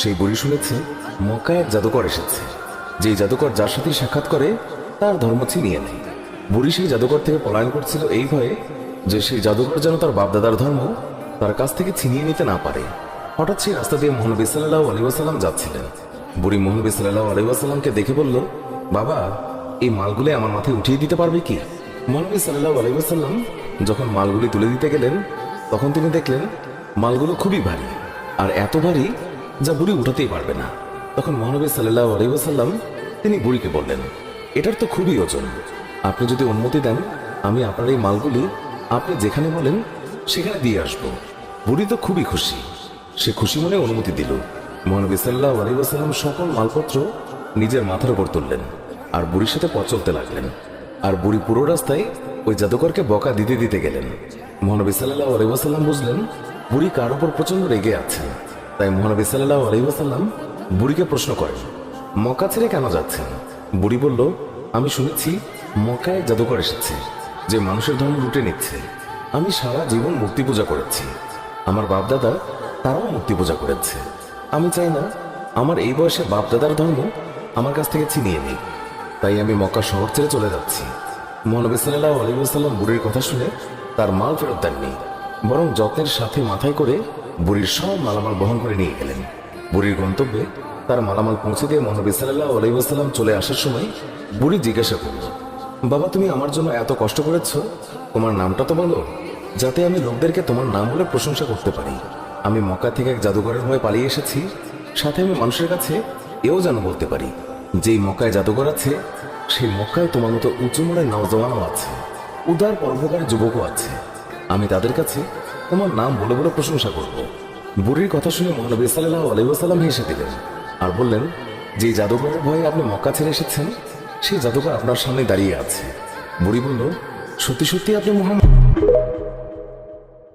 সেই বুড়ি শুনেছে মক্কায় এক জাদুকর এসেছে। যেই জাদুকর যার সাথে সাক্ষাৎ করে তার ধর্ম ছিনিয়ে নেয়। বুড়ি সেই জাদুকর থেকে পলায়ন করছিল এই ভয়ে যে সেই জাদুকর যেন তার বাপদাদার ধর্ম তার কাছ থেকে ছিনিয়ে নিতে না পারে। হঠাৎ সেই রাস্তা দিয়ে মহানবী সাল্লাল্লাহু আলাইহি ওয়াসাল্লাম যাচ্ছিলেন। বুড়ি মহানবী সাল্লাল্লাহু আলাইহি ওয়াসাল্লামকে দেখে বলল, বাবা, এই মালগুলি আমার মাথায় উঠিয়ে দিতে পারবে কি? মহানবী সাল্লাল্লাহু আলাইহি ওয়াসাল্লাম যখন মালগুলি তুলে দিতে গেলেন তখন তিনি দেখলেন মালগুলো খুবই ভারী, আর এত ভারী যা বুড়ি উঠাতেই পারবে না। তখন মহানবী সাল্লাল্লাহু আলাইহি ওয়াসাল্লাম তিনি বুড়িকে বললেন, এটার তো খুবই ওজন, আপনি যদি অনুমতি দেন আমি আপনার এই মালগুলি আপনি যেখানে বলেন সেখানে দিয়ে আসব। বুড়ি তো খুবই খুশি, সে খুশি মনে অনুমতি দিল। মহানবী সাল্লাল্লাহু আলাইহি ওয়াসাল্লাম সকল মালপত্র নিজের মাথার উপর তুললেন আর বুড়ির সাথে পথ চলতে লাগলেন। আর বুড়ি পুরো রাস্তায় ওই জাদুকরকে বকা দিতে দিতে গেলেন। মহানবী সাল্লাল্লাহু আলাইহি ওয়াসাল্লাম বুঝলেন বুড়ি কার উপর প্রচন্ড রেগে আছেন। তাই মহানবী সাল্লাল্লাহু আলাইহি ওয়াসাল্লাম বুড়িকে প্রশ্ন করেন, মক্কা ছেড়ে কেন যাচ্ছেন? বুড়ি বলল, আমি শুনেছি মক্কায় জাদুকর এসেছে যে মানুষের ধর্ম লুটে নিচ্ছে। আমি সারা জীবন মূর্তি পূজা করেছি, আমার বাপদাদা তারাও মূর্তি পূজা করেছে। আমি চাই না আমার এই বয়সে বাপদাদার ধর্ম আমার কাছ থেকে ছিনিয়ে নিই, তাই আমি মক্কা শহর ছেড়ে চলে যাচ্ছি। মহানবী সাল্লাল্লাহু আলাইহি ওয়াসাল্লাম বুড়ির কথা শুনে তার মাল ফেরত দেননি, বরং যত্নের সাথে মাথায় করে বুড়ির সব মালামাল বহন করে নিয়ে গেলেন। বুড়ির গন্তব্যে তার মালামাল পৌঁছে দিয়ে মহানবী সাল্লাল্লাহু আলাইহি ওয়াসাল্লাম চলে আসার সময় বুড়ি জিজ্ঞাসা করল, বাবা, তুমি আমার জন্য এত কষ্ট করেছ, তোমার নামটা তো বলো, যাতে আমি লোকদেরকে তোমার নাম বলে প্রশংসা করতে পারি। আমি মক্কা থেকে এক জাদুঘরের ভয়ে পালিয়ে এসেছি, সাথে আমি মানুষের কাছে এও যেন বলতে পারি যেই মক্কায় জাদুঘর আছে সেই মক্কায় তোমার মতো উঁচু মনের নওজওয়ানও আছে, উদার পরোপকারী যুবকও আছে। আমি তাদের কাছে তোমার নাম বলে বলে প্রশংসা করব। বুড়ির কথা শুনে মহানবী সাল্লাল্লাহু আলাইহি ওয়াসাল্লাম হেসে দিলেন আর বললেন, যে জাদুঘরের ভয়ে আপনি মক্কা ছেড়ে এসেছেন সেই জাদুঘর আপনার সামনে দাঁড়িয়ে আছে। বুড়ি বলল, সত্যি সত্যি আপনি মুহাম্মদ?